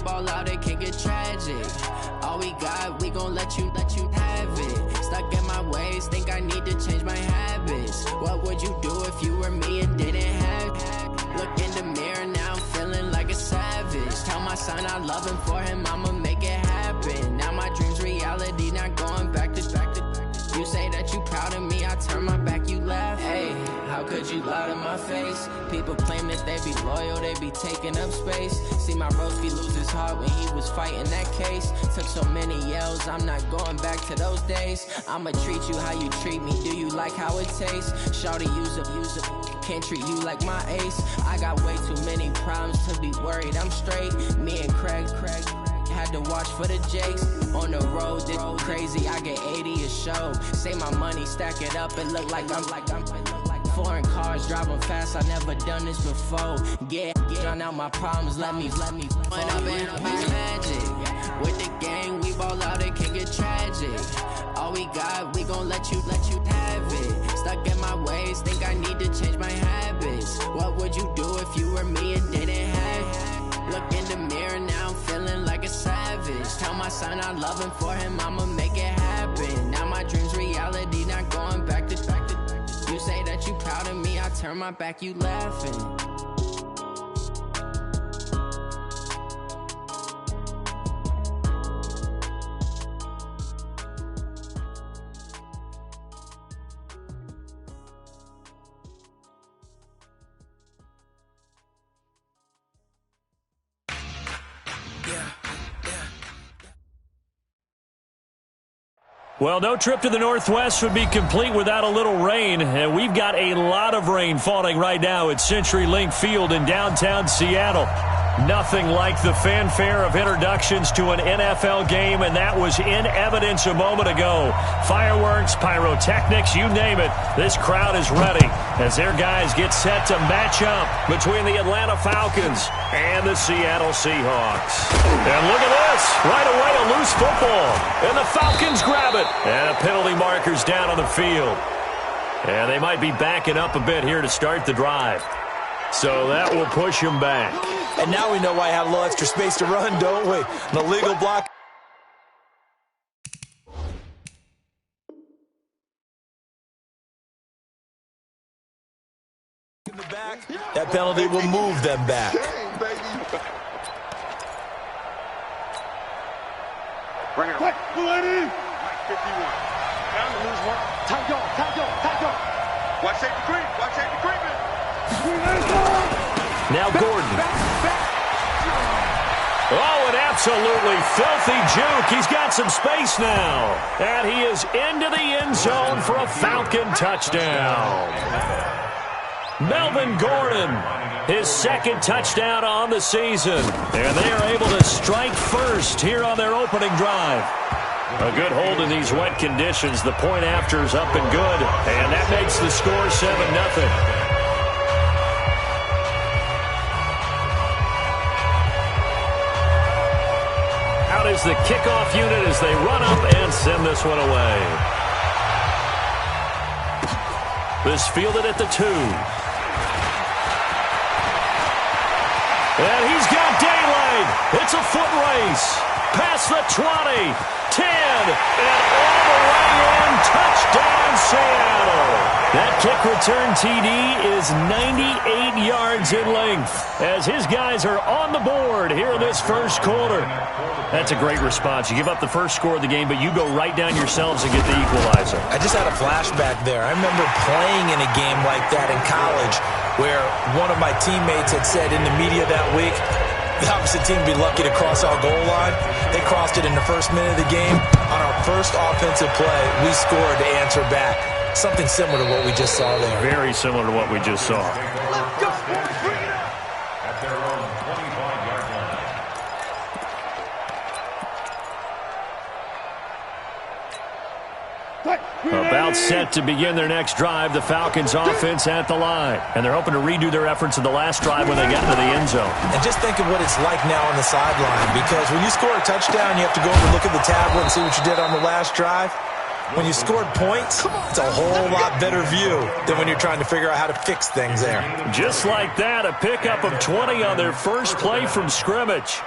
ball out, it can get tragic. All we got, we gon' let you have it. Stuck in my ways, think I need to change my habits. What would you do if you were me and didn't have it? Look in the mirror, now I'm feeling like a savage. Tell my son I love him, for him I'ma make it happen. Now my dream's reality, not going back to. You say that you proud of me, I turn my back, you laugh. Hey, how could you lie to my face? People claim that they be loyal, they be taking up space. See my Roseby lose his heart when he was fighting that case. Took so many yells, I'm not going back to those days. I'ma treat you how you treat me, do you like how it tastes? Shawty, use up, can't treat you like my ace. I got way too many problems to be worried, I'm straight. Me and Craig had to watch for the Jakes. On the road, this crazy, I get 80 a show. Say my money, stack it up, it look like I'm foreign cars, driving fast, I never done this before. Drown out my problems, let me point up and magic. With the gang, we ball out, it can get tragic. All we got, we gon' let you have it. Stuck in my ways, think I need to change my habits. What would you do if you were me and didn't have it? Look in the mirror, now I'm feeling like a savage. Tell my son I love him, for him I'ma make it happen. Now my dream's reality, not going back to. You say that you proud of me, I turn my back, you laughing. Well, no trip to the Northwest would be complete without a little rain, and we've got a lot of rain falling right now at CenturyLink Field in downtown Seattle. Nothing like the fanfare of introductions to an NFL game, and that was in evidence a moment ago. Fireworks, pyrotechnics, you name it. This crowd is ready as their guys get set to match up between the Atlanta Falcons and the Seattle Seahawks. And look at this. Right away, a loose football. And the Falcons grab it. And a penalty marker's down on the field. And they might be backing up a bit here to start the drive. So that will push him back. And now we know why I have a little extra space to run, don't we? An illegal block. In the back. That penalty will move them back. Bring it up. 51. Down to lose one. Tight go. Watch safety creep. Watch safety creeping. Now Gordon. Oh, an absolutely filthy juke. He's got some space now. And he is into the end zone for a Falcon touchdown. Melvin Gordon, his second touchdown on the season. And they are able to strike first here on their opening drive. A good hold in these wet conditions. The point after is up and good. And that makes the score 7-0. Is the kickoff unit as they run up and send this one away. This fielded at the 2. And he's got daylight. It's a foot race. Past the 20, 10, and all the way in. Touchdown, Seattle. That kick return TD is 98 yards in length as his guys are on the board here in this first quarter. That's a great response. You give up the first score of the game, but you go right down yourselves and get the equalizer. I just had a flashback there. I remember playing in a game like that in college where one of my teammates had said in the media that week, the opposite team would be lucky to cross our goal line. They crossed it in the first minute of the game. On our first offensive play, we scored to answer back. Something similar to what we just saw there. Very similar to what we just saw. Let's go, boys. Bring it up. At their own 25-yard line. About set to begin their next drive, the Falcons offense at the line. And they're hoping to redo their efforts in the last drive when they got into the end zone. And just think of what it's like now on the sideline, because when you score a touchdown, you have to go over and look at the tablet and see what you did on the last drive. When you scored points, it's a whole lot better view than when you're trying to figure out how to fix things there. Just like that, a pickup of 20 on their first play from scrimmage.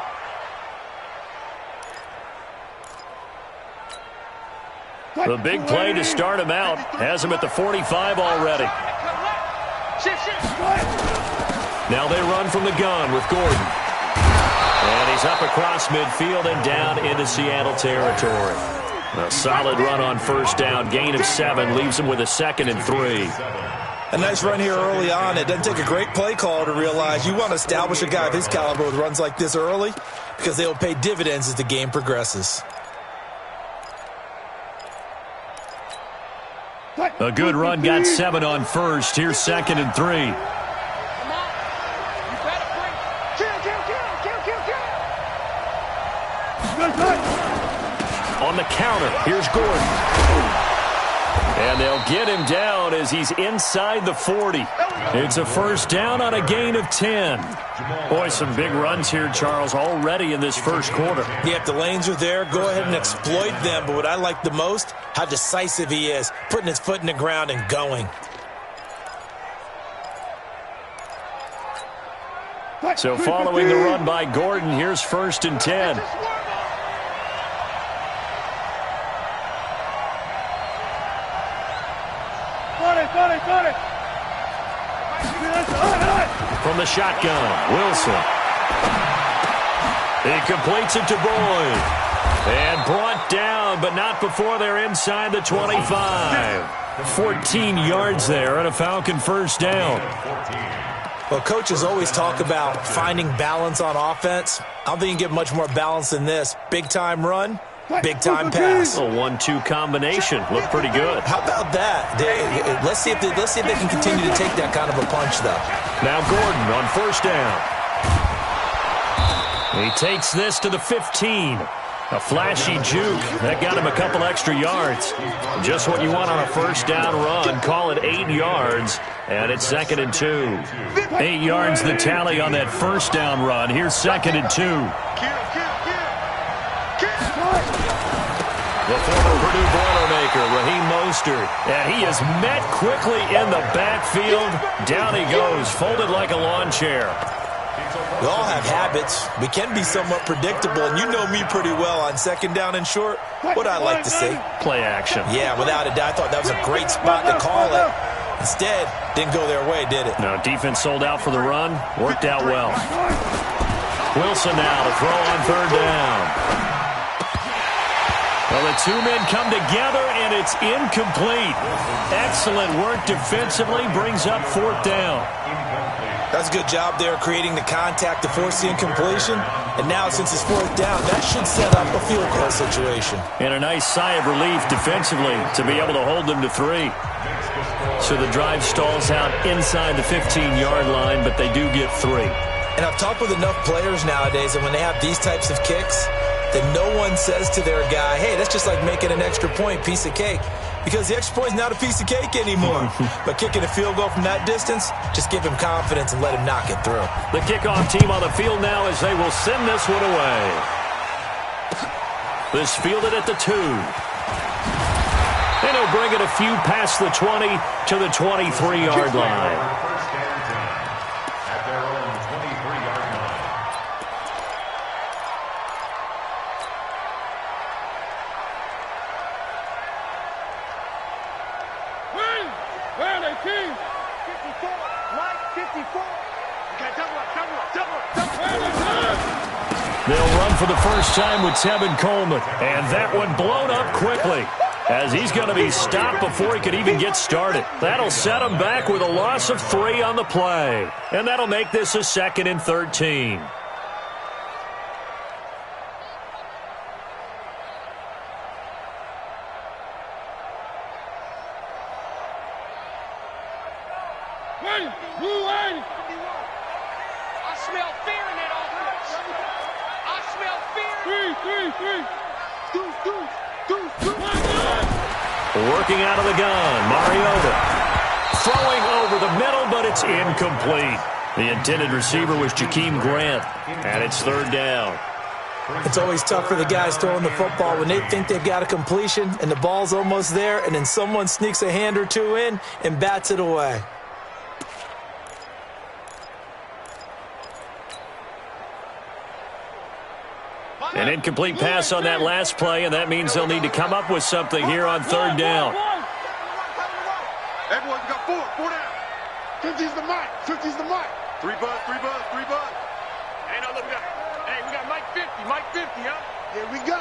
The big play to start him out has him at the 45 already. Now they run from the gun with Gordon. And he's up across midfield and down into Seattle territory. A solid run on first down. Gain of 7 leaves him with a 2nd and 3. A nice run here early on. It doesn't take a great play call to realize you want to establish a guy of his caliber with runs like this early because they will pay dividends as the game progresses. A good run got 7 on first. Here's 2nd and 3. On the counter, here's Gordon. And they'll get him down as he's inside the 40. It's a first down on a gain of 10. Boy, some big runs here, Charles, already in this first quarter. Yeah, if the lanes are there, go ahead and exploit them. But what I like the most, how decisive he is, putting his foot in the ground and going. So following the run by Gordon, here's 1st and 10. From the shotgun, Wilson. He completes it to Boyd. And brought down, but not before they're inside the 25. 14 yards there and a Falcon first down. Well, coaches always talk about finding balance on offense. I don't think you can get much more balance than this. Big-time run, big-time pass. A 1-2 combination. Looked pretty good. How about that? Let's see if they can continue to take that kind of a punch, though. Now Gordon on first down. He takes this to the 15. A flashy juke. That got him a couple extra yards. Just what you want on a first down run. Call it 8 yards. And it's 2nd and 2. 8 yards the tally on that first down run. Here's 2nd and 2. The former Purdue Boilermaker, Raheem Mostert. And he is met quickly in the backfield. Down he goes, folded like a lawn chair. We all have habits. We can be somewhat predictable, and you know me pretty well on 2nd down and short. What I like to say? Play action. Yeah, without a doubt. I thought that was a great spot to call it. Instead, didn't go their way, did it? No, defense sold out for the run. Worked out well. Wilson now to throw on 3rd down. Well, the 2 men come together, and it's incomplete. Excellent work defensively. Brings up 4th down. That's a good job there creating the contact to force the incompletion. And now, since it's 4th down, that should set up a field goal situation. And a nice sigh of relief defensively to be able to hold them to 3. So the drive stalls out inside the 15-yard line, but they do get 3. And I've talked with enough players nowadays that when they have these types of kicks, that no one says to their guy, hey, that's just like making an extra point, piece of cake. Because the extra point is not a piece of cake anymore. But kicking a field goal from that distance, just give him confidence and let him knock it through. The kickoff team on the field now as they will send this one away. This fielded at the 2. And he'll bring it a few past the 20 to the 23-yard line. They'll run for the first time with Tevin Coleman. And that one blown up quickly as he's going to be stopped before he could even get started. That'll set him back with a loss of 3 on the play. And that'll make this a 2nd and 13. Working out of the gun, Mariota. Throwing over the middle, but it's incomplete. The intended receiver was Jakeem Grant, and it's 3rd down. It's always tough for the guys throwing the football when they think they've got a completion and the ball's almost there, and then someone sneaks a hand or two in and bats it away. An incomplete pass on that last play, and that means they'll need to come up with something here on third down. Everyone, you got four down. 50's the mic. 50's the mic. Three buzz. Hey, no, look, we got Mike 50, huh? Here we go.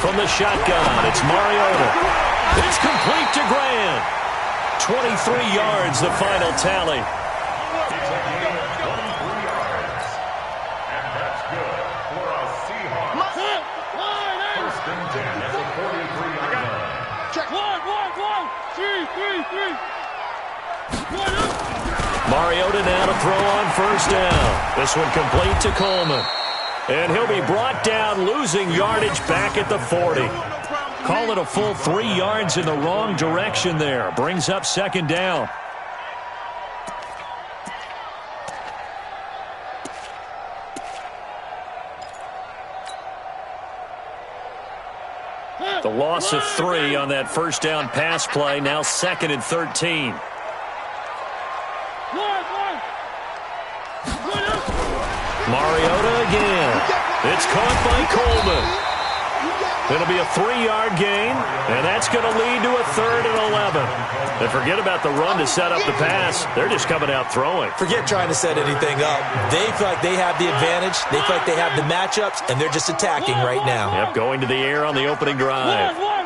From the shotgun, it's Mariota. It's complete to Grant. 23 yards, the final tally. And that's good for a Seahawks. First and 10 at the 43-yard line. Check. One. Three. Mariota now to throw on first down. This one complete to Coleman. And he'll be brought down, losing yardage back at the 40. Call it a full 3 yards in the wrong direction there. Brings up second down. The loss of 3 on that first down pass play. Now 2nd and 13. Mariota again. It's caught by Coleman. It'll be a 3-yard gain, and that's going to lead to a 3rd and 11. And forget about the run to set up the pass. They're just coming out throwing. Forget trying to set anything up. They feel like they have the advantage. They feel like they have the matchups, and they're just attacking right now. Yep, going to the air on the opening drive. One.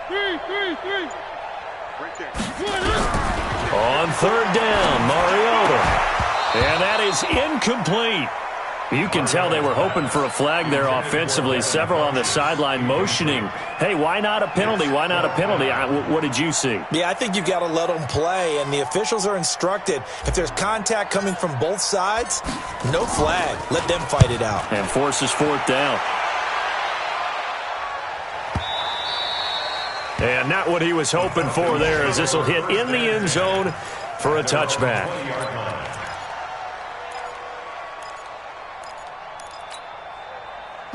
Three. On third down, Mariota. And that is incomplete. You can tell they were hoping for a flag there offensively. Several on the sideline motioning. Hey, why not a penalty? Why not a penalty? What did you see? Yeah, I think you've got to let them play, and the officials are instructed. If there's contact coming from both sides, no flag. Let them fight it out. And forces fourth down. And not what he was hoping for there, as this will hit in the end zone for a touchback.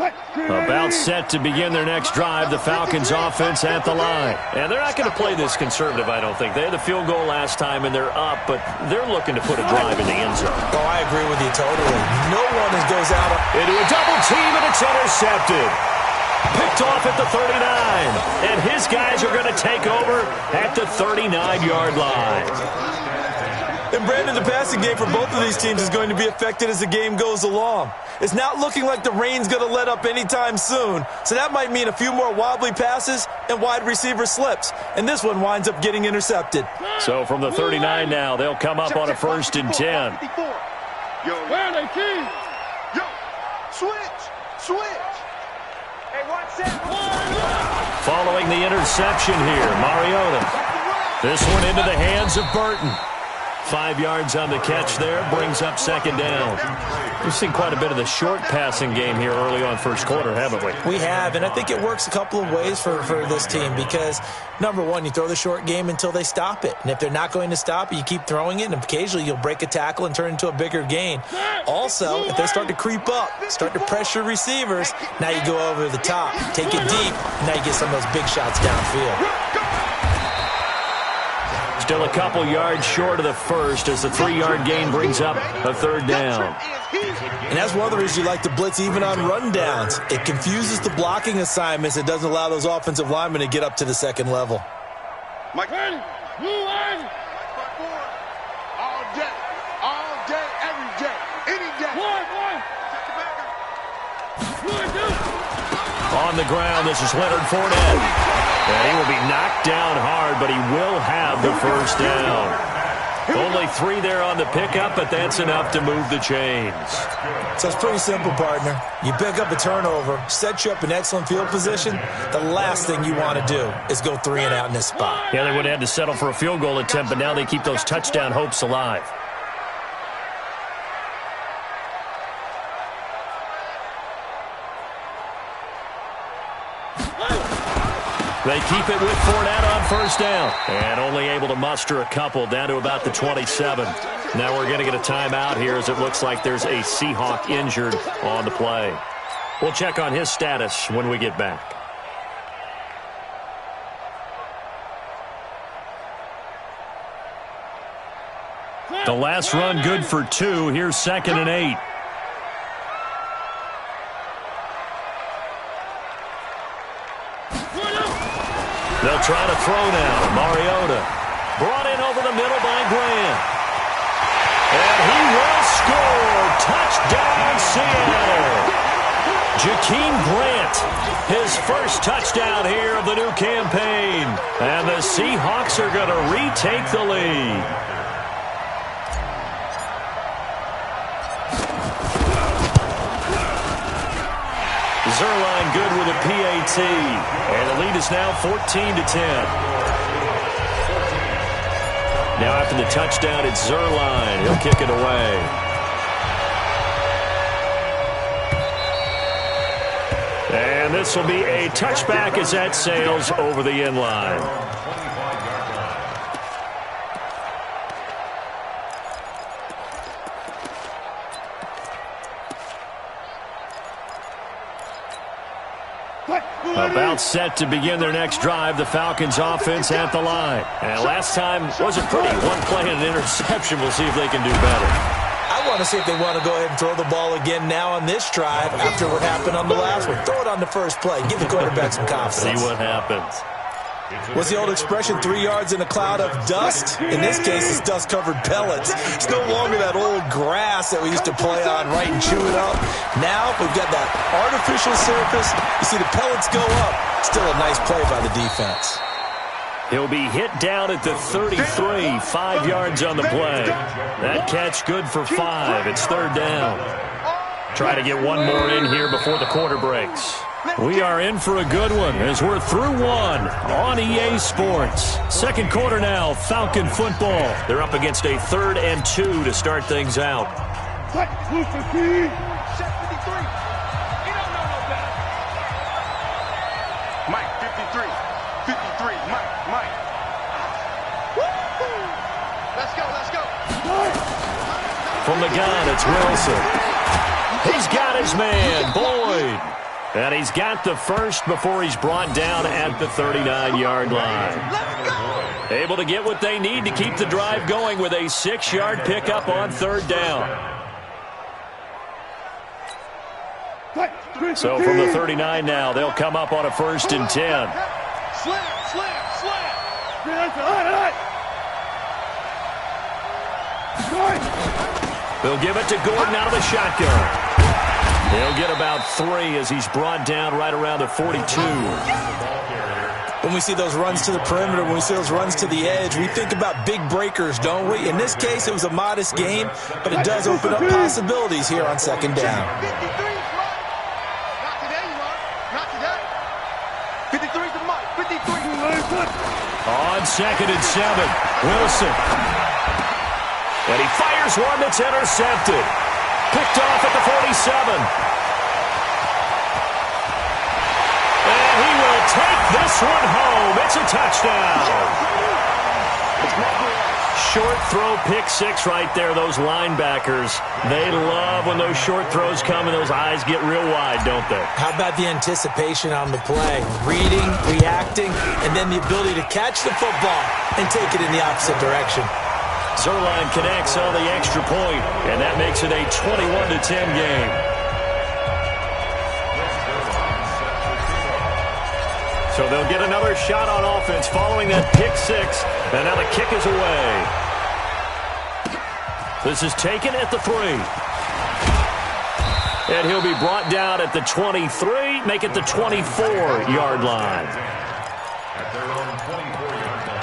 About set to begin their next drive, the Falcons offense at the line. And they're not going to play this conservative, I don't think. They had the field goal last time, and they're up, but they're looking to put a drive in the end zone. Oh, I agree with you totally. No one goes out into a double team, and it's intercepted. Picked off at the 39, and his guys are going to take over at the 39-yard line. And Brandon, the passing game for both of these teams is going to be affected as the game goes along. It's not looking like the rain's going to let up anytime soon, so that might mean a few more wobbly passes and wide receiver slips, and this one winds up getting intercepted. So from the 39 now, they'll come up on a 1st and 10. Yo, where are they, King? Yo, switch. Hey, watch that. Following the interception here, Mariota. This one into the hands of Burton. 5 yards on the catch there, brings up second down. We've seen quite a bit of the short passing game here early on first quarter, haven't we? We have, and I think it works a couple of ways for this team because, number one, you throw the short game until they stop it. And if they're not going to stop it, you keep throwing it, and occasionally you'll break a tackle and turn it into a bigger gain. Also, if they start to creep up, start to pressure receivers, now you go over the top, take it deep, and now you get some of those big shots downfield. Still a couple yards short of the first as the 3-yard gain brings up a third down. And that's one of the reasons you like to blitz even on rundowns. It confuses the blocking assignments. It doesn't allow those offensive linemen to get up to the second level. Mike, ready, move on. All day, every day, any day. One. On the ground, this is Leonard Fournette. And he will be knocked down hard, but he will have the first down. Only 3 there on the pickup, but that's enough to move the chains. So it's pretty simple, partner. You pick up a turnover, set you up in excellent field position. The last thing you want to do is go 3 and out in this spot. Yeah, they would have had to settle for a field goal attempt, but now they keep those touchdown hopes alive. They keep it with Fournette on first down. And only able to muster a couple down to about the 27. Now we're going to get a timeout here as it looks like there's a Seahawk injured on the play. We'll check on his status when we get back. The last run good for 2. Here's 2nd and 8. They'll try to throw now. Mariota brought in over the middle by Grant. And he will score. Touchdown, Seattle. Jakeem Grant, his first touchdown here of the new campaign. And the Seahawks are going to retake the lead. Zerline good with a PAT. And the lead is now 14-10. Now after the touchdown, it's Zerline. He'll kick it away. And this will be a touchback as that sails over the end line. About set to begin their next drive, the Falcons offense at the line. And last time wasn't pretty. One play and an interception. We'll see if they can do better. I want to see if they want to go ahead and throw the ball again now on this drive after what happened on the last one. Throw it on the first play. Give the quarterback some confidence. See what happens. What's the old expression, 3 yards in a cloud of dust? In this case, it's dust-covered pellets. It's no longer that old grass that we used to play on, right, and chew it up. Now we've got that artificial surface. You see the pellets go up. Still a nice play by the defense. He'll be hit down at the 33, 5 yards on the play. That catch good for 5. It's 3rd down. Try to get one more in here before the quarter breaks. We are in for a good one as we're through one on EA Sports. Second quarter now, Falcon football. They're up against a 3rd and 2 to start things out. Mike, 53. 53, Mike. Let's go. From the gun, it's Wilson. He's got his man, Boyd. And he's got the first before he's brought down at the 39-yard line. Able to get what they need to keep the drive going with a 6-yard pickup on 3rd down. So from the 39 now, they'll come up on a 1st and 10. Slam. They'll give it to Gordon out of the shotgun. He'll get about 3 as he's brought down right around the 42. When we see those runs to the perimeter, when we see those runs to the edge, we think about big breakers, don't we? In this case, it was a modest game, but it does open up possibilities here on 2nd down. 53's the Mike. 53. On 2nd and 7, Wilson. And he fires one that's intercepted. Picked off at the 47. And he will take this one home. It's a touchdown. Short throw, pick 6 right there. Those linebackers, they love when those short throws come and those eyes get real wide, don't they? How about the anticipation on the play? Reading, reacting, and then the ability to catch the football and take it in the opposite direction. Zerline connects on the extra point, and that makes it a 21-10 game. So they'll get another shot on offense following that pick 6, and now the kick is away. This is taken at the 3. And he'll be brought down at the 23, make it the 24-yard line. At their own 24-yard line.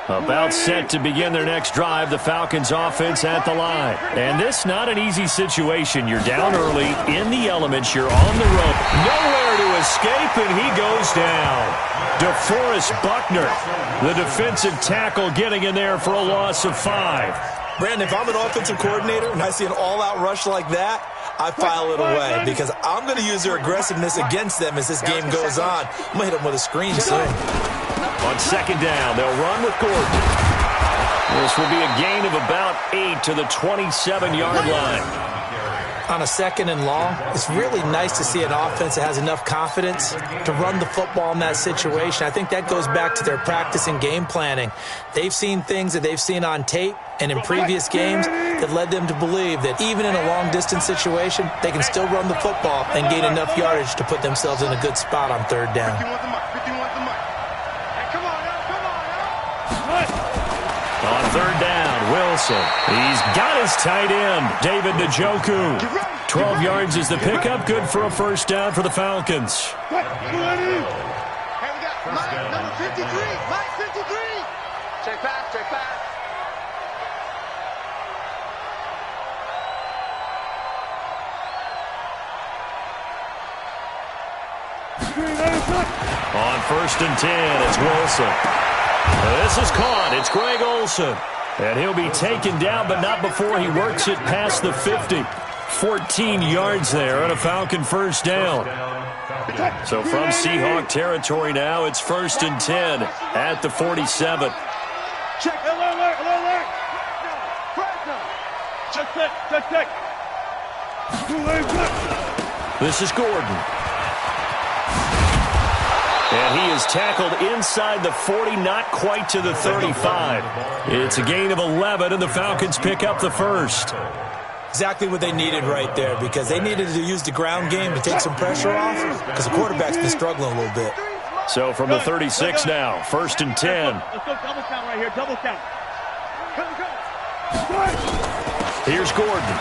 About set to begin their next drive, the Falcons offense at the line. And this not an easy situation. You're down early, in the elements, you're on the road. Nowhere to escape, and he goes down. DeForest Buckner, the defensive tackle, getting in there for a loss of 5. Brandon, if I'm an offensive coordinator and I see an all-out rush like that, I file it away because I'm going to use their aggressiveness against them as this game goes on. I'm going to hit them with a screen soon. On 2nd down, they'll run with Gordon. This will be a gain of about 8 to the 27-yard line. on a 2nd and long, it's really nice to see an offense that has enough confidence to run the football in that situation. I think that goes back to their practice and game planning. They've seen things that they've seen on tape and in previous games that led them to believe that even in a long-distance situation, they can still run the football and gain enough yardage to put themselves in a good spot on 3rd down. On 3rd down, Wilson. He's got his tight end, David Njoku. 12 yards is the pickup. Good for a 1st down for the Falcons. Hey, we got Mike, number 53. Mike 53. Check pass, check pass. On 1st and 10, it's Wilson. This is caught. It's Greg Olsen. And he'll be taken down, but not before he works it past the 50. 14 yards there on a Falcon 1st down. So from Seahawk territory now, it's 1st and 10 at the 47. Check, alert. Check. This is Gordon. And he is tackled inside the 40, not quite to the 35. It's a gain of 11, and the Falcons pick up the 1st. Exactly what they needed right there, because they needed to use the ground game to take some pressure off, because the quarterback's been struggling a little bit. So from the 36 now, 1st and 10. Let's go double count right here, double count. Here's Gordon.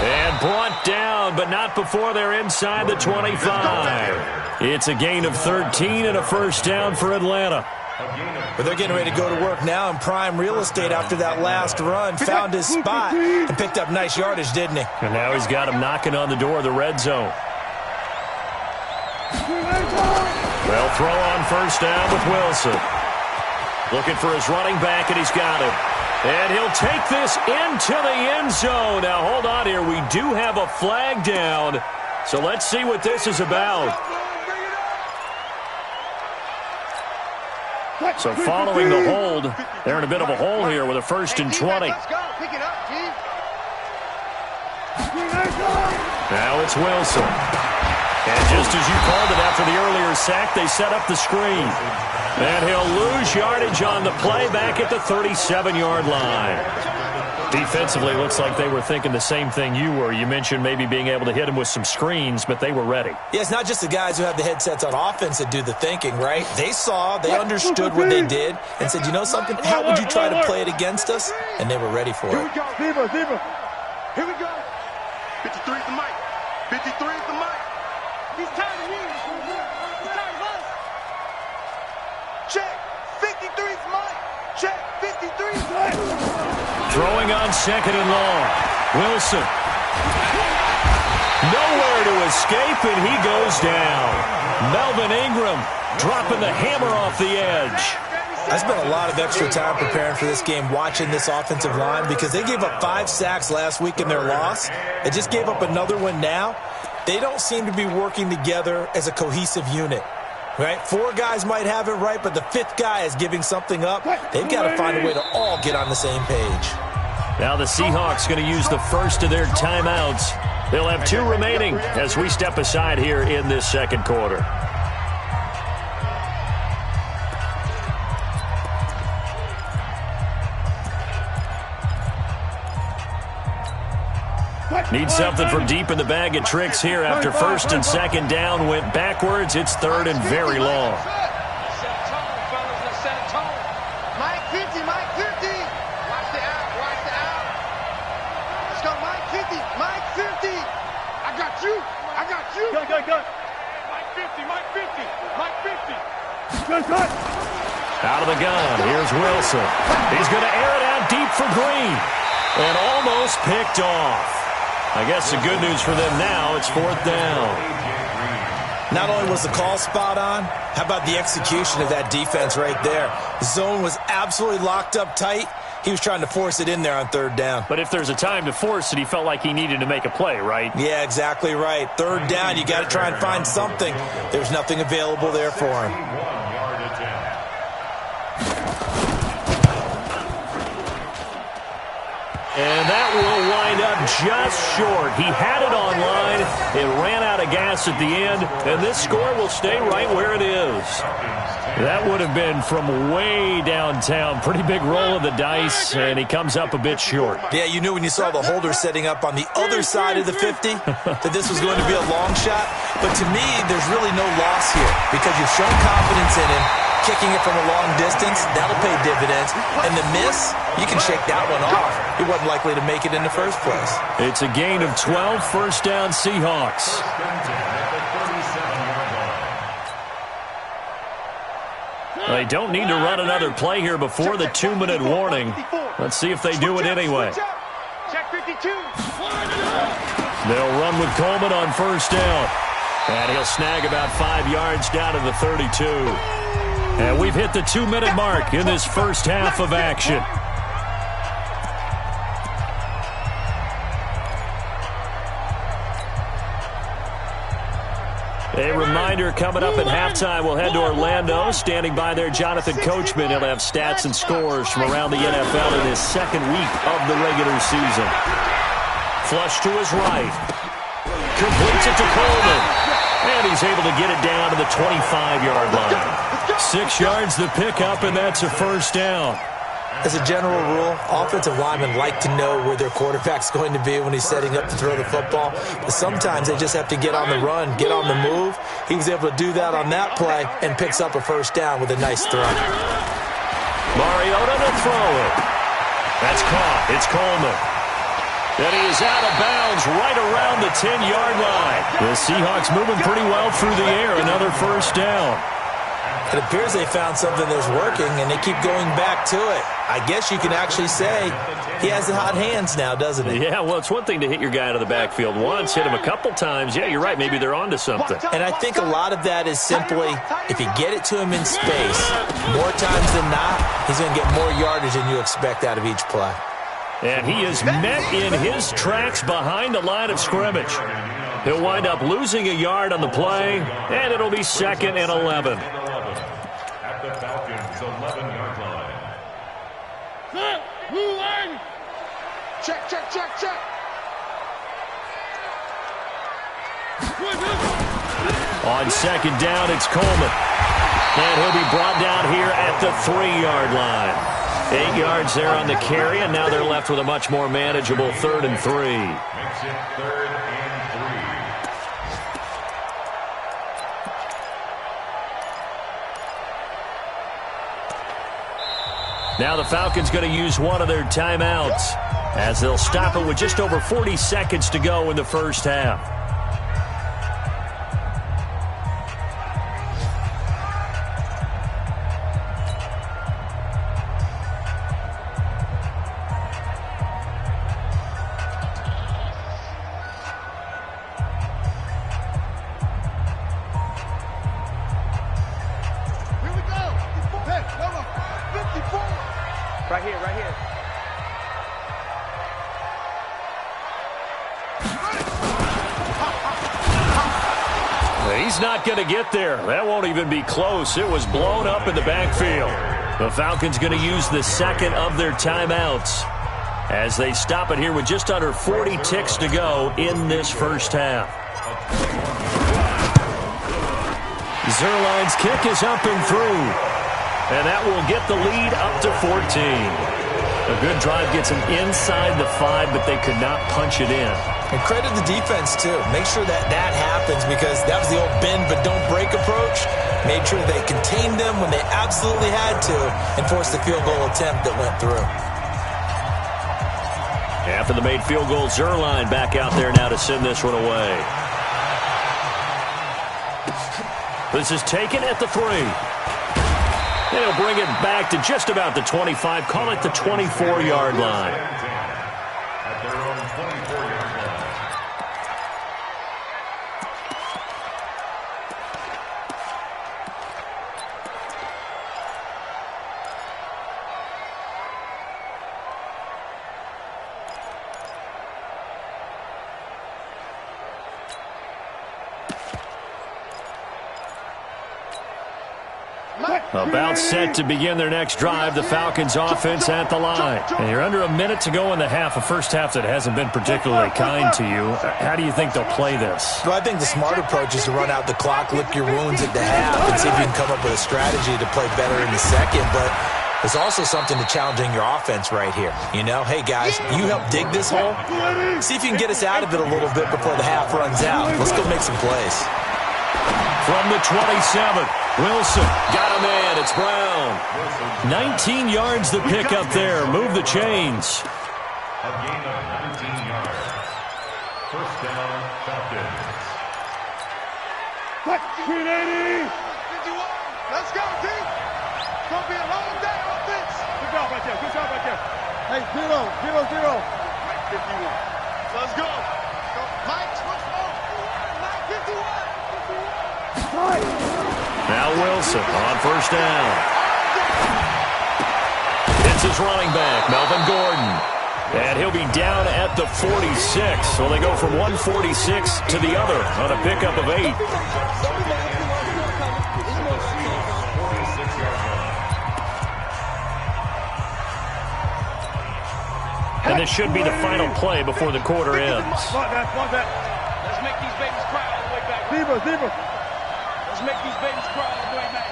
And brought down, but not before they're inside the 25. It's a gain of 13 and a 1st down for Atlanta. But they're getting ready to go to work now in prime real estate after that last run. Found his spot and picked up nice yardage, didn't he? And now he's got him knocking on the door of the red zone. They'll throw on 1st down with Wilson. Looking for his running back, and he's got him. And he'll take this into the end zone. Now, hold on here. We do have a flag down. So let's see what this is about. So following the hold, they're in a bit of a hole here with a 1st and 20. Now it's Wilson. And just as you called it after the earlier sack, they set up the screen. And he'll lose yardage on the play back at the 37-yard line. Defensively, looks like they were thinking the same thing you were. You mentioned maybe being able to hit him with some screens, but they were ready. Yeah, it's not just the guys who have the headsets on offense that do the thinking, right? They saw, they understood what they did, and said, you know something, how would you try to play it against us? And they were ready for it. Here we go, Zebra. Here we go. 53 is the mic. 53 is the mic. He's tired of me. He's tired of us. Check. 53 is mic. Check. 53 is mic. Throwing on 2nd and long. Wilson. Nowhere to escape, and he goes down. Melvin Ingram dropping the hammer off the edge. I spent a lot of extra time preparing for this game, watching this offensive line, because they gave up 5 sacks last week in their loss. They just gave up another one now. They don't seem to be working together as a cohesive unit. Right? 4 guys might have it right, but the 5th guy is giving something up. They've got to find a way to all get on the same page. Now the Seahawks going to use the first of their timeouts. They'll have 2 remaining as we step aside here in this 2nd quarter. Need something from deep in the bag of tricks here after 1st and 2nd down went backwards. It's 3rd and very long. Mike 50, Mike 50. Watch the out, watch the out. Let's go, Mike 50, Mike 50. I got you. Go. Mike 50, Mike 50, Mike 50. Good. Out of the gun, here's Wilson. He's going to air it out deep for Green. And almost picked off. I guess the good news for them now, it's 4th down. Not only was the call spot on, how about the execution of that defense right there? The zone was absolutely locked up tight. He was trying to force it in there on 3rd down. But if there's a time to force it, he felt like he needed to make a play, right? Yeah, exactly right. 3rd down, you got to try and find something. There's nothing available there for him. And that will wind up just short. He had it online. It ran out of gas at the end, and this score will stay right where it is. That would have been from way downtown. Pretty big roll of the dice, and he comes up a bit short. Yeah, you knew when you saw the holder setting up on the other side of the 50 that this was going to be a long shot. But to me, there's really no loss here because you've shown confidence in him. Kicking it from a long distance, that'll pay dividends. And the miss, you can shake that one off. He wasn't likely to make it in the first place. It's a gain of 12, first down Seahawks. They don't need to run another play here before the 2-minute warning. Let's see if they do it anyway. Check 52. They'll run with Coleman on first down. And he'll snag about 5 yards down to the 32. And we've hit the 2-minute mark in this first half of action. A reminder, coming up at halftime, we'll head to Orlando. Standing by there, Jonathan Coachman. He'll have stats and scores from around the NFL in his second week of the regular season. Flush to his right. Completes it to Coleman. And he's able to get it down to the 25-yard line. 6 yards the pickup, and that's a first down. As a general rule, offensive linemen like to know where their quarterback's going to be when he's setting up to throw the football. But sometimes they just have to get on the run, get on the move. He was able to do that on that play and picks up a first down with a nice throw. Mariota to throw it. That's caught. It's Coleman. And he is out of bounds right around the 10-yard line. The Seahawks moving pretty well through the air. Another first down. It appears they found something that's working, and they keep going back to it. I guess you can actually say he has the hot hands now, doesn't he? Yeah, well, it's one thing to hit your guy out of the backfield once, hit him a couple times. Yeah, you're right. Maybe they're onto something. And I think a lot of that is simply if you get it to him in space, more times than not, he's going to get more yardage than you expect out of each play. And he is met in his tracks behind the line of scrimmage. He'll wind up losing a yard on the play, and it'll be 2nd and 11. At the Falcons' 11-yard line. Blue line. Check, check, check, check. On second down, it's Coleman. And he'll be brought down here at the 3-yard line. 8 yards there on the carry, and now they're left with a much more manageable 3rd and 3. Makes it 3rd and 3. Now the Falcons going to use one of their timeouts as they'll stop it with just over 40 seconds to go in the first half. Right here, right here. He's not going to get there. That won't even be close. It was blown up in the backfield. The Falcons going to use the second of their timeouts as they stop it here with just under 40 ticks to go in this first half. Zerline's kick is up and through. And that will get the lead up to 14. A good drive gets them inside the 5, but they could not punch it in. And credit the defense, too. Make sure that happens because that was the old bend but don't break approach. Made sure they contained them when they absolutely had to and forced the field goal attempt that went through. After the made field goal, Zerline back out there now to send this one away. This is taken at the 3. They'll bring it back to just about the 25. Call it the 24-yard line. At their own 24-yard line. About set to begin their next drive, the Falcons offense at the line. And you're under a minute to go in the half, a first half that hasn't been particularly kind to you. How do you think they'll play this? Well, I think the smart approach is to run out the clock, lick your wounds at the half, and see if you can come up with a strategy to play better in the second. But there's also something to challenging your offense right here. You know, hey, guys, you help dig this hole. See if you can get us out of it a little bit before the half runs out. Let's go make some plays. From the 27, Wilson got him in. It's Brown. 19 yards the pick up there. Move the chains. A gain of 19 yards. First down, Falcons. 380. 51. Let's go, team. It's going to be a long day on offense. Good job right there. Good job right there. Hey, 0, 0, 0. Mike 51. Let's go. Mike, switch off. Mike 51. Now Wilson on first down. It's his running back, Melvin Gordon. And he'll be down at the 46. So they go from 146 to the other on a pickup of 8. And this should be the final play before the quarter ends. Let's make these babies cry all the way back. Zebra. Let's make these babies cry all the way back.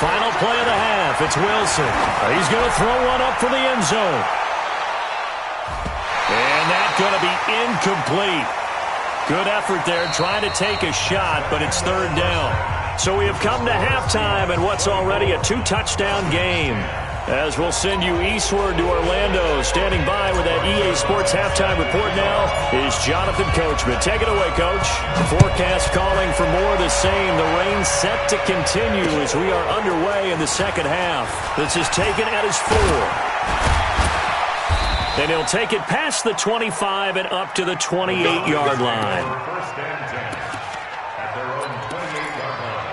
Final play of the half. It's Wilson. He's going to throw one up for the end zone. And that's going to be incomplete. Good effort there trying to take a shot, but it's third down. So we have come to halftime in what's already a 2-touchdown game. As we'll send you eastward to Orlando. Standing by with that EA Sports halftime report now is Jonathan Coachman. Take it away, Coach. Forecast calling for more of the same. The rain set to continue as we are underway in the second half. This is taken at his 4. And he'll take it past the 25 and up to the 28-yard line. First and 10 at their own 28-yard line.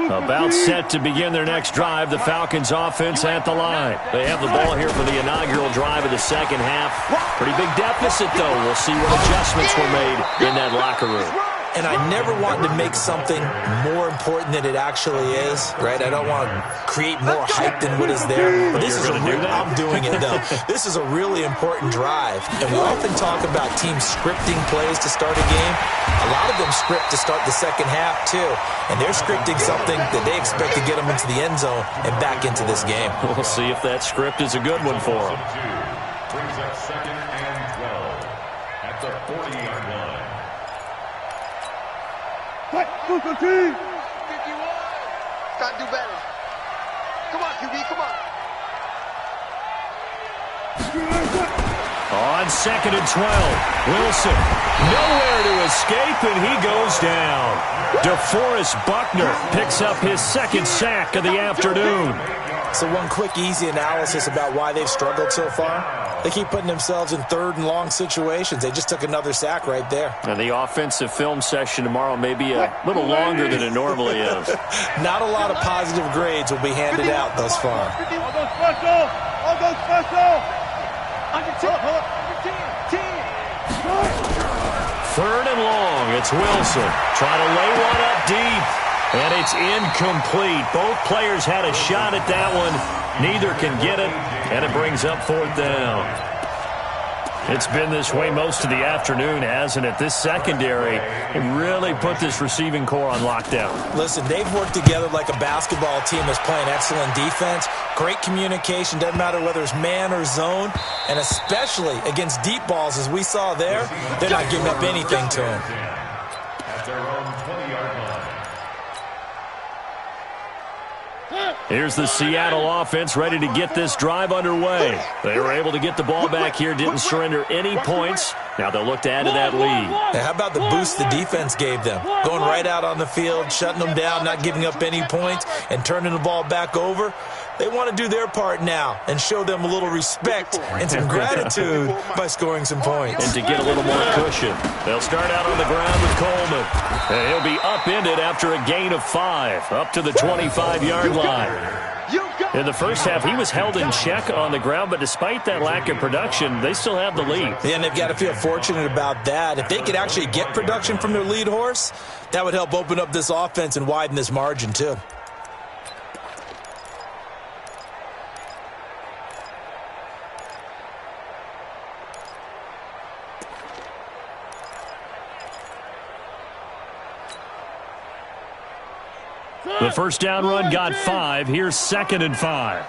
About set to begin their next drive, the Falcons offense at the line. They have the ball here for the inaugural drive of the second half. Pretty big deficit, though. We'll see what adjustments were made in that locker room. And I never want to make something more important than it actually is, right? I don't want to create more hype than what is there. But this is I'm doing it, though. This is a really important drive. And we often talk about teams scripting plays to start a game. A lot of them script to start the second half, too. And they're scripting something that they expect to get them into the end zone and back into this game. We'll see if that script is a good one for them. Brings up second and 12 at the 40-yard line. Super team. 51. Gotta do better. Come on, QB, come on. On second and 12, Wilson nowhere to escape, and he goes down. DeForest Buckner picks up his second sack of the afternoon. So one quick, easy analysis about why they've struggled so far. They keep putting themselves in third and long situations. They just took another sack right there. And the offensive film session tomorrow may be a little longer than it normally is. Not a lot of positive grades will be handed out thus far. All go special. All go special. Under 10. Third and long. It's Wilson trying to lay one up deep. And it's incomplete. Both players had a shot at that one. Neither can get it, and it brings up fourth down. It's been this way most of the afternoon, hasn't it? This secondary really put this receiving core on lockdown. Listen, they've worked together like a basketball team that's playing excellent defense. Great communication, doesn't matter whether it's man or zone, and especially against deep balls, as we saw there, they're not giving up anything to them. At their own 20-yard line. Here's the Seattle offense ready to get this drive underway. They were able to get the ball back here, didn't surrender any points. Now they'll look to add to that lead. Now, how about the boost the defense gave them? Going right out on the field, shutting them down, not giving up any points, and turning the ball back over. They want to do their part now and show them a little respect and some gratitude by scoring some points. And to get a little more cushion. They'll start out on the ground with Coleman. And he'll be upended after a gain of 5, up to the 25-yard line. In the first half, he was held in check on the ground, but despite that lack of production, they still have the lead. Yeah, and they've got to feel fortunate about that. If they could actually get production from their lead horse, that would help open up this offense and widen this margin, too. The first down run got 5. Here's 2nd and 5.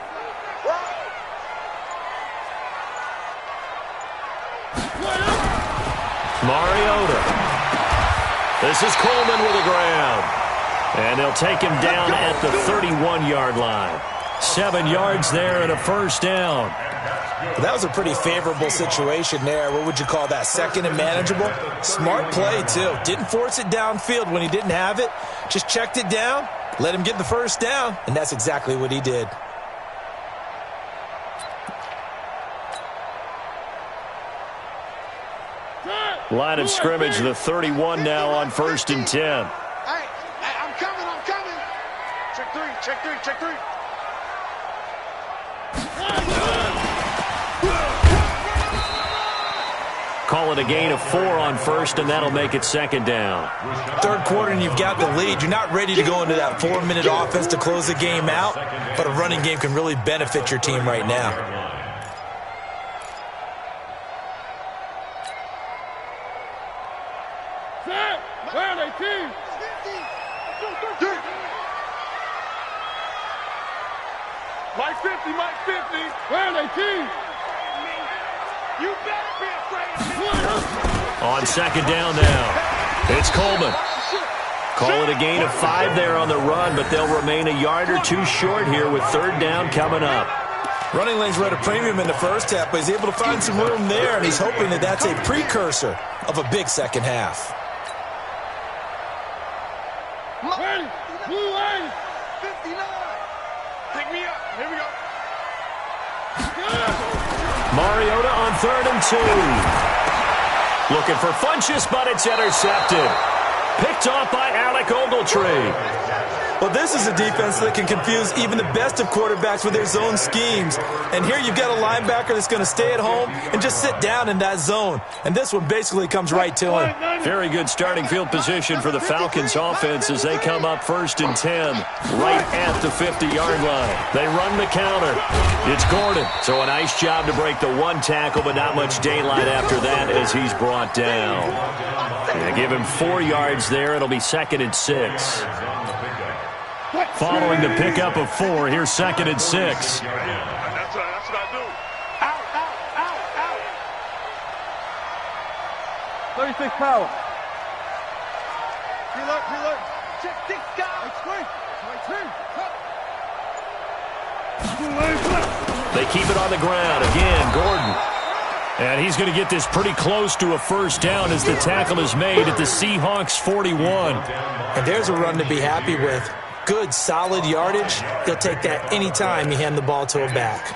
Mariota. This is Coleman with the ground. And they'll take him down at the 31-yard line. 7 yards there and a first down. That was a pretty favorable situation there. What would you call that? 2nd and manageable? Smart play, too. Didn't force it downfield when he didn't have it. Just checked it down, let him get the first down, and that's exactly what he did. Line of scrimmage, the 31 now on 1st and 10. Hey, I'm coming. Check three. Call it a gain of 4 on 1st, and that'll make it 2nd down. 3rd quarter, and you've got the lead. You're not ready to go into that 4-minute offense to close the game out, but a running game can really benefit your team right now. Where are they, team? Mike 50. Where are they, team? You better be afraid. On 2nd down now, it's Coleman. Call it a gain of 5 there on the run, but they'll remain a yard or 2 short here with 3rd down coming up. Running lanes were at a premium in the first half, but he's able to find some room there, and he's hoping that that's a precursor of a big second half. Ready, blue lane, 59. Pick me up, here we go. Mariota on 3rd and 2. Looking for Funchess, but it's intercepted. Picked off by Alec Ogletree. Well, this is a defense that can confuse even the best of quarterbacks with their zone schemes. And here you've got a linebacker that's going to stay at home and just sit down in that zone. And this one basically comes right to him. Very good starting field position for the Falcons offense as they come up 1st and 10, right at the 50-yard line. They run the counter. It's Gordon. So a nice job to break the 1 tackle, but not much daylight after that as he's brought down. Yeah, give him 4 yards there. It'll be 2nd and 6. Following the pickup of 4, here's 2nd and 6. That's what I do. Out. 36 power. Preload. Check, 6 guys. They keep it on the ground. Again, Gordon. And he's going to get this pretty close to a first down as the tackle is made at the Seahawks 41. And there's a run to be happy with. Good, solid yardage. He'll take that anytime you hand the ball to a back.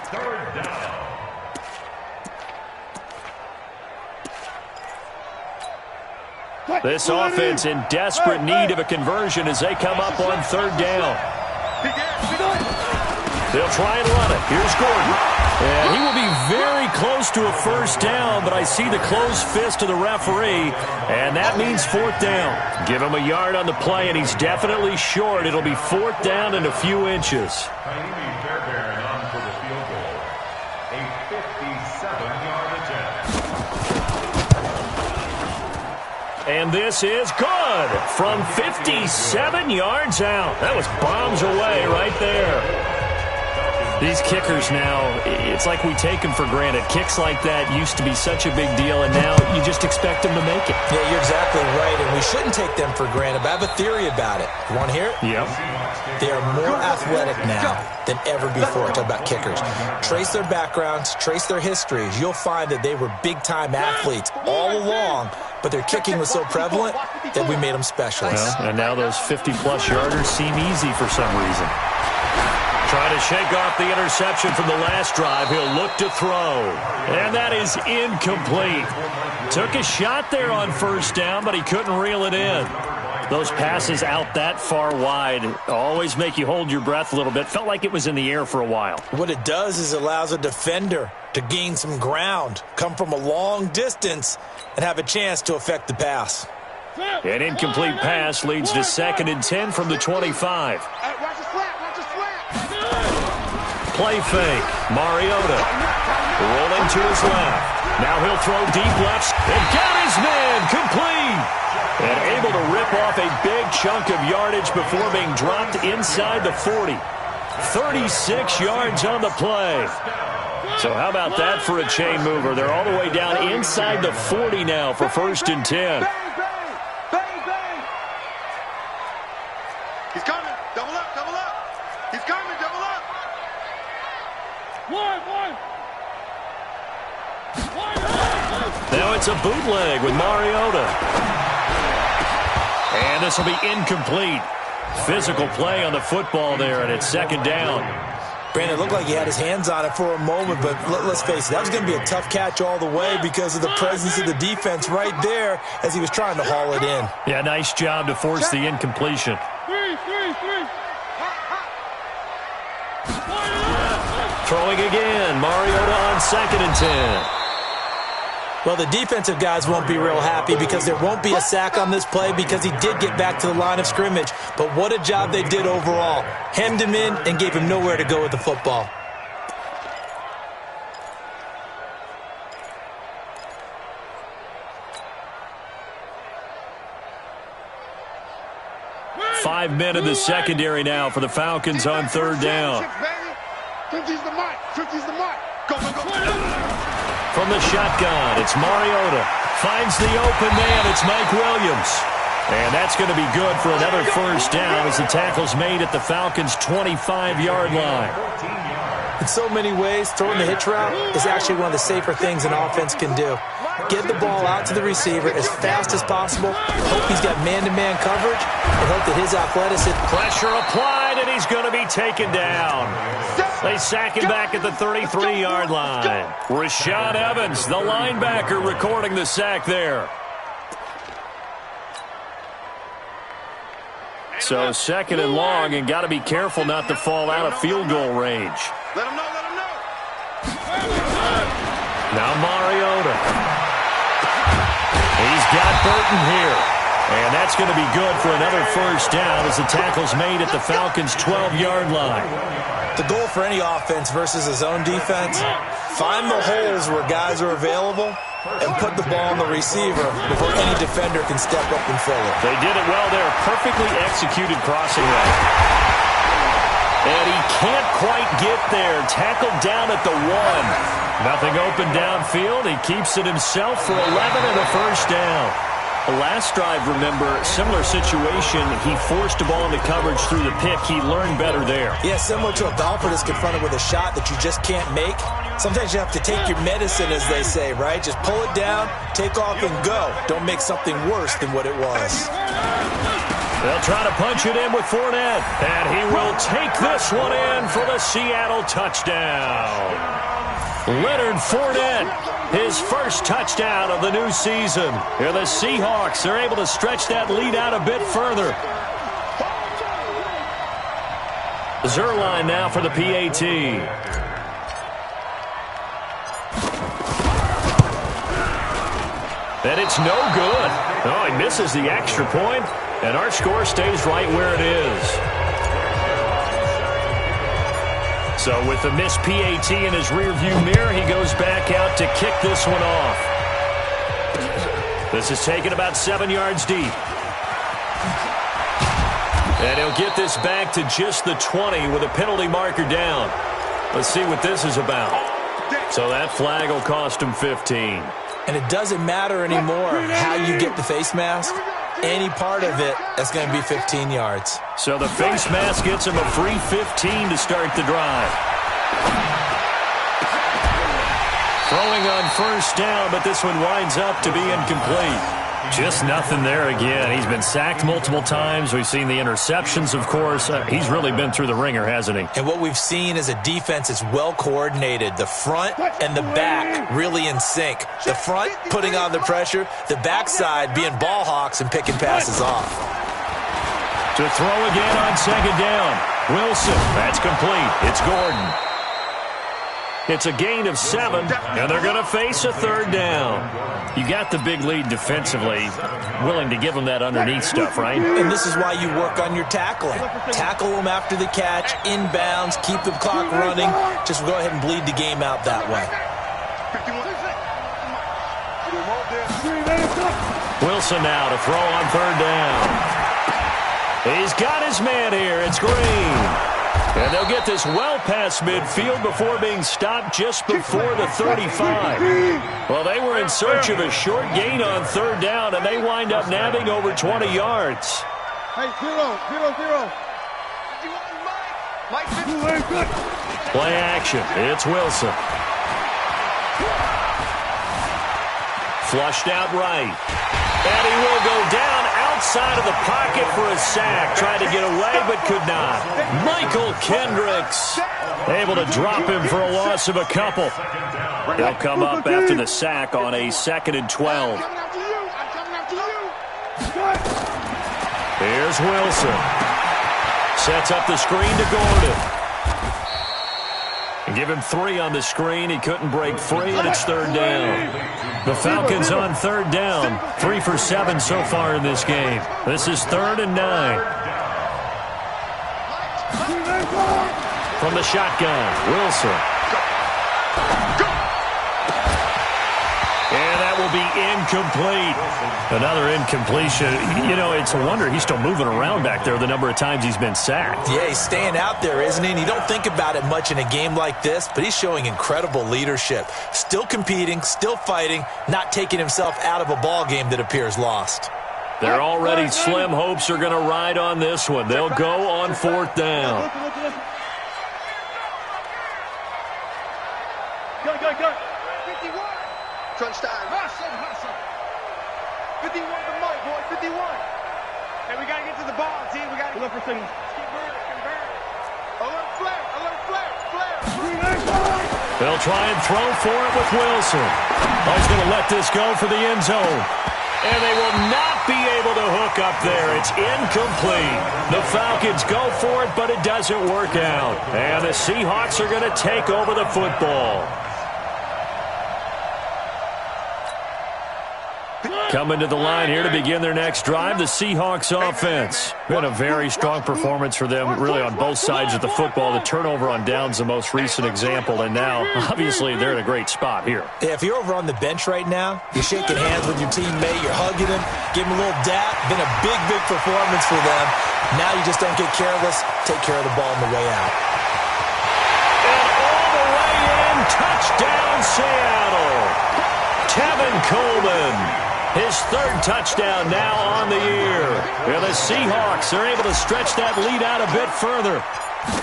This offense in desperate need of a conversion as they come up on 3rd down. They'll try and run it. Here's Gordon. And he will be very close to a first down, but I see the closed fist of the referee, and that means 4th down. Give him a yard on the play, and he's definitely short. It'll be 4th down and a few inches. And this is good from 57 yards out. That was bombs away right there. These kickers now, it's like we take them for granted. Kicks like that used to be such a big deal, and now you just expect them to make it. Yeah, you're exactly right, and we shouldn't take them for granted, but I have a theory about it. You want to hear it? Yep. They are more athletic now than ever before. Talk about kickers. Trace their backgrounds, trace their histories. You'll find that they were big-time athletes all along, but their kicking was so prevalent that we made them specialists. Well, and now those 50-plus yarders seem easy for some reason. Trying to shake off the interception from the last drive. He'll look to throw. And that is incomplete. Took a shot there on first down, but he couldn't reel it in. Those passes out that far wide always make you hold your breath a little bit. Felt like it was in the air for a while. What it does is it allows a defender to gain some ground, come from a long distance, and have a chance to affect the pass. An incomplete pass leads to 2nd and 10 from the 25. Play fake. Mariota rolling to his left. Now he'll throw deep left. And got his man complete. And able to rip off a big chunk of yardage before being dropped inside the 40. 36 yards on the play. So how about that for a chain mover? They're all the way down inside the 40 now for 1st and 10. He's coming. Double up, double up. He's coming, double up. One. Now it's a bootleg with Mariota. And this will be incomplete. Physical play on the football there, and it's 2nd down. Brandon, it looked like he had his hands on it for a moment, but let's face it, that was going to be a tough catch all the way because of the presence of the defense right there as he was trying to haul it in. Yeah, nice job to force the incompletion. Throwing again, Mariota on 2nd and 10. Well, the defensive guys won't be real happy because there won't be a sack on this play because he did get back to the line of scrimmage. But what a job they did overall. Hemmed him in and gave him nowhere to go with the football. Five men in the secondary now for the Falcons on 3rd down. 50's the mark. 50's the mark. Go. From the shotgun, it's Mariota. Finds the open man. It's Mike Williams. And that's going to be good for another 1st down as the tackle's made at the Falcons' 25-yard line. In so many ways, throwing the hitch route is actually one of the safer things an offense can do. Get the ball out to the receiver as fast as possible, hope he's got man-to-man coverage, and hope that his athleticism... Pressure applied, and he's going to be taken down. They sack him back at the 33-yard line. Rashaan Evans, the linebacker, recording the sack there. So 2nd and long, and got to be careful not to fall out of field goal range. Let him know. Now Mariota. He's got Burton here. And that's going to be good for another 1st down as the tackle's made at the Falcons' 12-yard line. The goal for any offense versus his own defense, find the holes where guys are available and put the ball on the receiver before any defender can step up and fill it. They did it well there. Perfectly executed crossing route. And he can't quite get there. Tackled down at the 1. Nothing open downfield. He keeps it himself for 11 and a 1st down. The last drive, remember, similar situation. He forced a ball into coverage through the pick. He learned better there. Yeah, similar to a golfer that's confronted with a shot that you just can't make. Sometimes you have to take your medicine, as they say, right? Just pull it down, take off, and go. Don't make something worse than what it was. They'll try to punch it in with Fournette. And he will take this one in for the Seattle touchdown. Leonard Fournette, his first touchdown of the new season. Here the Seahawks are able to stretch that lead out a bit further. Zerline now for the PAT. And it's no good. Oh, he misses the extra point, and our score stays right where it is. So with the missed PAT in his rearview mirror, he goes back out to kick this one off. This is taken about 7 yards deep. And he'll get this back to just the 20 with a penalty marker down. Let's see what this is about. So that flag will cost him 15. And it doesn't matter anymore how you get the face mask. Any part of it, that's going to be 15 yards. So the face mask gets him a free 15 to start the drive. Throwing on 1st down, but this one winds up to be incomplete. Just nothing there again. He's been sacked multiple times. We've seen the interceptions, of course. He's really been through the ringer, hasn't he? And what we've seen is a defense that's well coordinated. The front and the back really in sync. The front putting on the pressure, the backside being ball hawks and picking passes off. To throw again on second down. Wilson, that's complete. It's Gordon. It's a gain of 7, and they're going to face a third down. You got the big lead defensively, willing to give them that underneath stuff, right? And this is why you work on your tackling. Tackle them after the catch, inbounds, keep the clock running. Just go ahead and bleed the game out that way. Wilson now to throw on third down. He's got his man here. It's Green. And they'll get this well past midfield before being stopped just before the 35. Well, they were in search of a short gain on third down, and they wind up nabbing over 20 yards. Hey, 0. Play action. It's Wilson. Flushed out right. And he will go down outside of the pocket for a sack. Tried to get away, but could not. Michael Kendricks able to drop him for a loss of a couple. They'll come up after the sack on a 2nd and 12. Here's Wilson. Sets up the screen to Gordon. Give him 3 on the screen. He couldn't break free, and it's third down. The Falcons on third down. 3 for 7 so far in this game. This is 3rd and 9. From the shotgun, Wilson. And that will be incomplete. Another incompletion. You know, it's a wonder he's still moving around back there the number of times he's been sacked. Yeah, he's staying out there, isn't he? And you don't think about it much in a game like this, but he's showing incredible leadership. Still competing, still fighting, not taking himself out of a ball game that appears lost. Their already slim hopes are going to ride on this one. They'll go on 4th down. Go. 51. Crunch time. 51 the mic, boy. 51. Hey, we got to get to the ball, team. We got to look for signals. Keep moving. Alert flare. They'll try and throw for it with Wilson. Oh, he's going to let this go for the end zone. And they will not be able to hook up there. It's incomplete. The Falcons go for it, but it doesn't work out. And the Seahawks are going to take over the football. Coming to the line here to begin their next drive, the Seahawks offense. Been a very strong performance for them, really on both sides of the football. The turnover on downs, the most recent example, and now, obviously, they're in a great spot here. Yeah, if you're over on the bench right now, you're shaking hands with your teammate, you're hugging him, give him a little dap. Been a big, big performance for them. Now you just don't get careless. Take care of the ball on the way out. And all the way in, touchdown, Seattle. Tevin Coleman. His 3rd touchdown now on the year. Yeah, the Seahawks are able to stretch that lead out a bit further.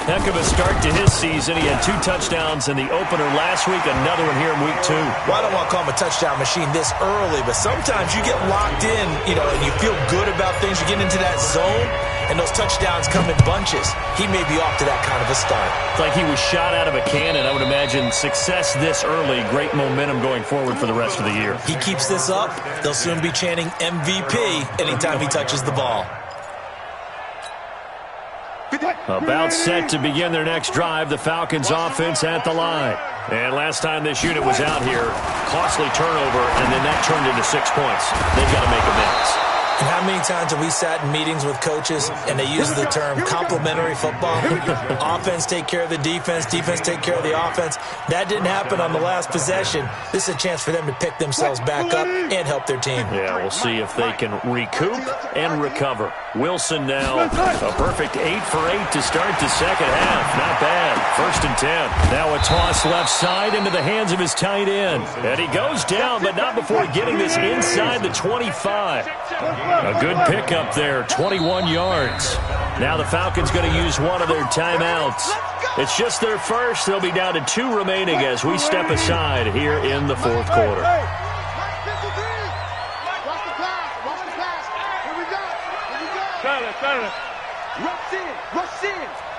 Heck of a start to his season. He had 2 touchdowns in the opener last week, another one here in week 2. Well, I don't want to call him a touchdown machine this early, but sometimes you get locked in, and you feel good about things. You get into that zone, and those touchdowns come in bunches. He may be off to that kind of a start. It's like he was shot out of a cannon. I would imagine success this early, great momentum going forward for the rest of the year. He keeps this up, they'll soon be chanting MVP anytime he touches the ball. About set to begin their next drive, the Falcons offense at the line. And last time this unit was out here, costly turnover, and then that turned into 6 points. They've got to make amends. And how many times have we sat in meetings with coaches and they use the term complementary football? Offense take care of the defense, defense take care of the offense. That didn't happen on the last possession. This is a chance for them to pick themselves back up and help their team. Yeah, we'll see if they can recoup and recover. Wilson now, a perfect 8 for 8 to start the second half. Not bad. 1st and 10. Now a toss left side into the hands of his tight end. And he goes down, but not before getting this inside the 25. A good pickup there, 21 yards. Now the Falcons going to use one of their timeouts. It's just their first. They'll be down to 2 remaining as we step aside here in the 4th quarter.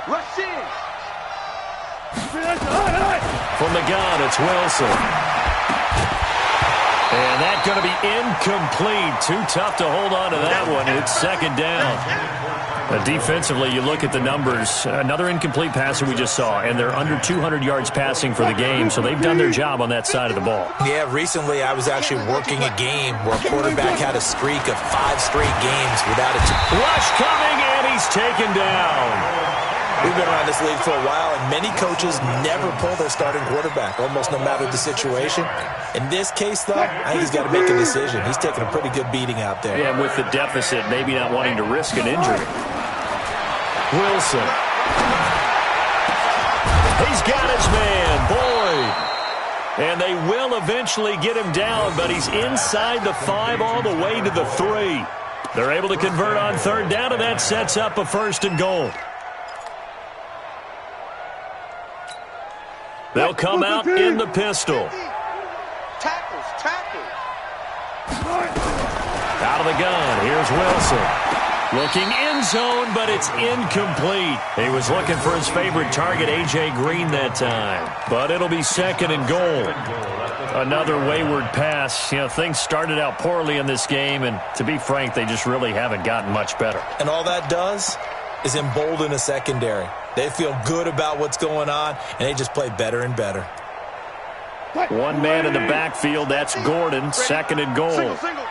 Rush in. From the gun, it's Wilson. And that's going to be incomplete. Too tough to hold on to that one. It's 2nd down. Defensively, you look at the numbers. Another incomplete passer we just saw, and they're under 200 yards passing for the game, so they've done their job on that side of the ball. Yeah, recently I was actually working a game where a quarterback had a streak of 5 straight games without a... Rush coming, and he's taken down. We've been around this league for a while, and many coaches never pull their starting quarterback, almost no matter the situation. In this case, though, I think he's got to make a decision. He's taking a pretty good beating out there. Yeah, with the deficit, maybe not wanting to risk an injury. Wilson. He's got his man, Boyd. And they will eventually get him down, but he's inside the 5 all the way to the 3. They're able to convert on 3rd down, and that sets up a 1st and goal. They'll come out in the pistol. Tackles. Out of the gun, here's Wilson. Looking end zone, but it's incomplete. He was looking for his favorite target, A.J. Green, that time. But it'll be 2nd and goal. Another wayward pass. You know, things started out poorly in this game, and to be frank, they just really haven't gotten much better. And all that does is embolden a secondary. They feel good about what's going on, and they just play better and better. One man in the backfield, that's Gordon, 2nd and goal. Single.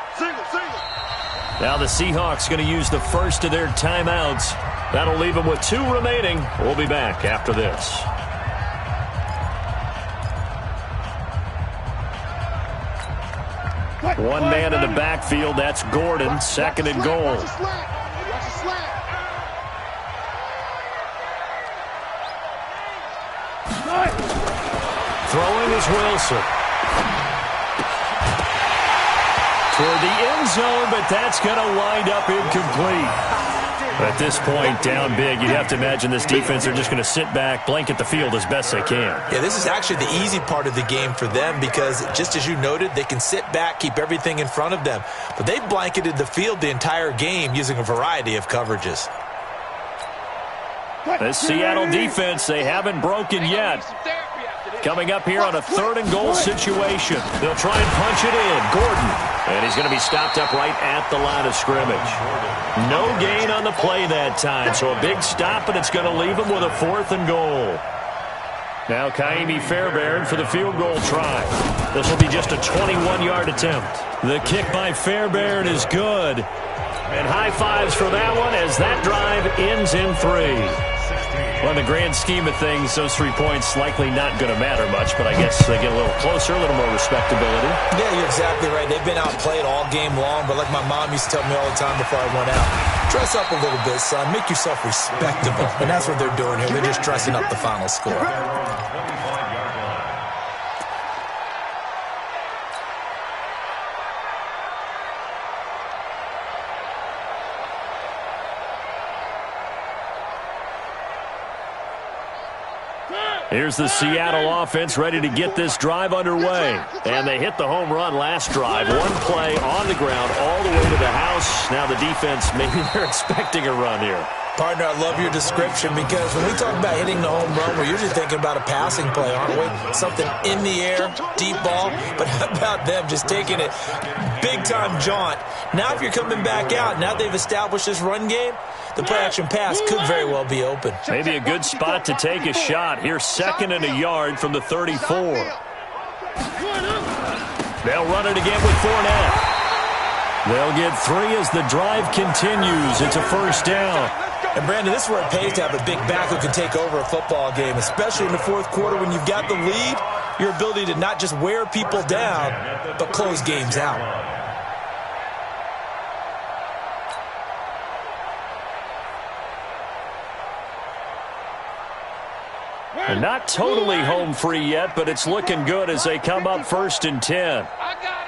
Now the Seahawks going to use the first of their timeouts. That'll leave them with 2 remaining. We'll be back after this. One man in the backfield, that's Gordon, 2nd and goal. Throwing is Wilson. Toward the end zone, but that's going to wind up incomplete. At this point, down big, you'd have to imagine this defense are just going to sit back, blanket the field as best they can. Yeah, this is actually the easy part of the game for them because, just as you noted, they can sit back, keep everything in front of them. But they've blanketed the field the entire game using a variety of coverages. This Seattle defense, they haven't broken yet. Coming up here on a 3rd and goal situation. They'll try and punch it in. Gordon. And he's going to be stopped up right at the line of scrimmage. No gain on the play that time. So a big stop, and it's going to leave him with a 4th and goal. Now Kaimi Fairbairn for the field goal try. This will be just a 21-yard attempt. The kick by Fairbairn is good. And high fives for that one as that drive ends in 3. Well, in the grand scheme of things, those 3 points likely not going to matter much, but I guess they get a little closer, a little more respectability. Yeah, you're exactly right. They've been outplayed all game long, but like my mom used to tell me all the time before I went out, dress up a little bit, son. Make yourself respectable. And that's what they're doing here. They're just dressing up the final score. Here's the Seattle offense ready to get this drive underway. And they hit the home run last drive. 1 play on the ground all the way to the house. Now the defense, maybe they're expecting a run here. Partner, I love your description because when we talk about hitting the home run, we're usually thinking about a passing play, aren't we? Something in the air, deep ball. But how about them just taking it big-time jaunt? Now if you're coming back out, now they've established this run game, the play-action pass could very well be open. Maybe a good spot to take a shot. Here's 2nd and a yard from the 34. They'll run it again with Fournette. They'll get 3 as the drive continues. It's a 1st down. And, Brandon, this is where it pays to have a big back who can take over a football game, especially in the 4th quarter when you've got the lead, your ability to not just wear people down, but close games out. They're not totally home free yet, but it's looking good as they come up 1st and 10. I got him.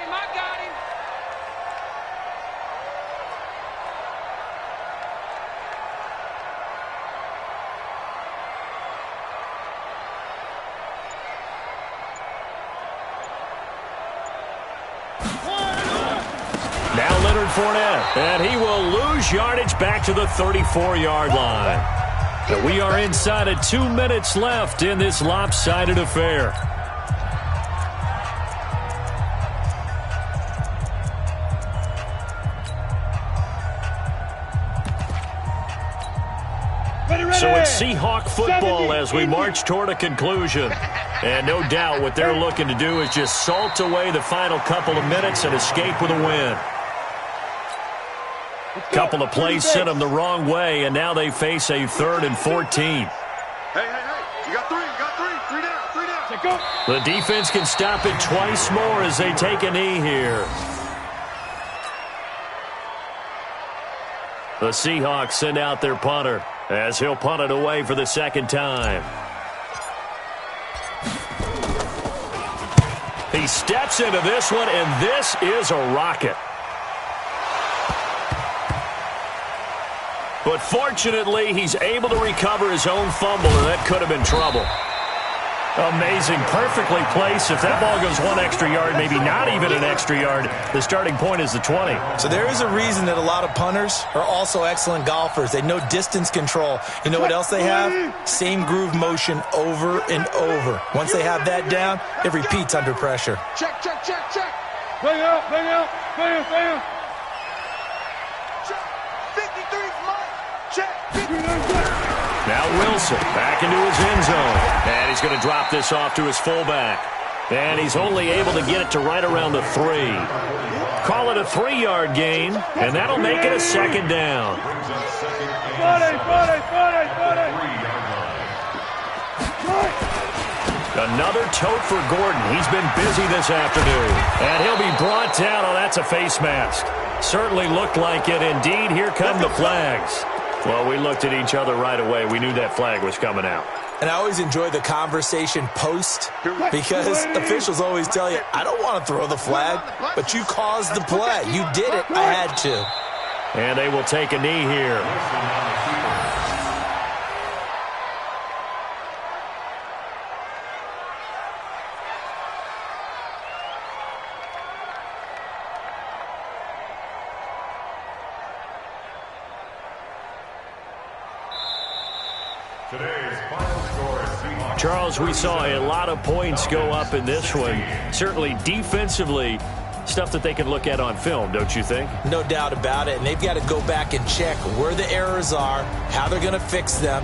Now Leonard Fournette, and he will lose yardage back to the 34-yard line. And we are inside of 2 minutes left in this lopsided affair. So it's Seahawk football as we march toward a conclusion. And no doubt what they're looking to do is just salt away the final couple of minutes and escape with a win. Couple of plays sent them the wrong way, and now they face a 3rd and 14. Hey, you got three down. The defense can stop it twice more as they take a knee here. The Seahawks send out their punter as he'll punt it away for the second time. He steps into this one, and this is a rocket. But fortunately, he's able to recover his own fumble, and that could have been trouble. Amazing. Perfectly placed. If that ball goes 1 extra yard, maybe not even an extra yard, the starting point is the 20. So there is a reason that a lot of punters are also excellent golfers. They know distance control. You know what else they have? Same groove motion over and over. Once they have that down, it repeats under pressure. Check. Bang out. 53, Mike. Check. 53. Now Wilson back into his end zone. And he's going to drop this off to his fullback. And he's only able to get it to right around the 3. Call it a 3-yard gain, and that'll make it a 2nd down. Another tote for Gordon. He's been busy this afternoon. And he'll be brought down. Oh, that's a face mask. Certainly looked like it. Indeed, here come the flags. Well, we looked at each other right away. We knew that flag was coming out. And I always enjoy the conversation post because officials always tell you, I don't want to throw the flag, but you caused the play. You did it. I had to. And they will take a knee here. Charles, we saw a lot of points go up in this one. Certainly defensively, stuff that they can look at on film, don't you think? No doubt about it. And they've got to go back and check where the errors are, how they're going to fix them,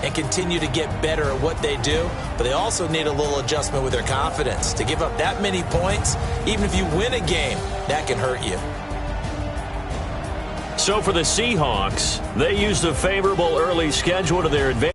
and continue to get better at what they do. But they also need a little adjustment with their confidence. To give up that many points, even if you win a game, that can hurt you. So for the Seahawks, they used a favorable early schedule to their advantage.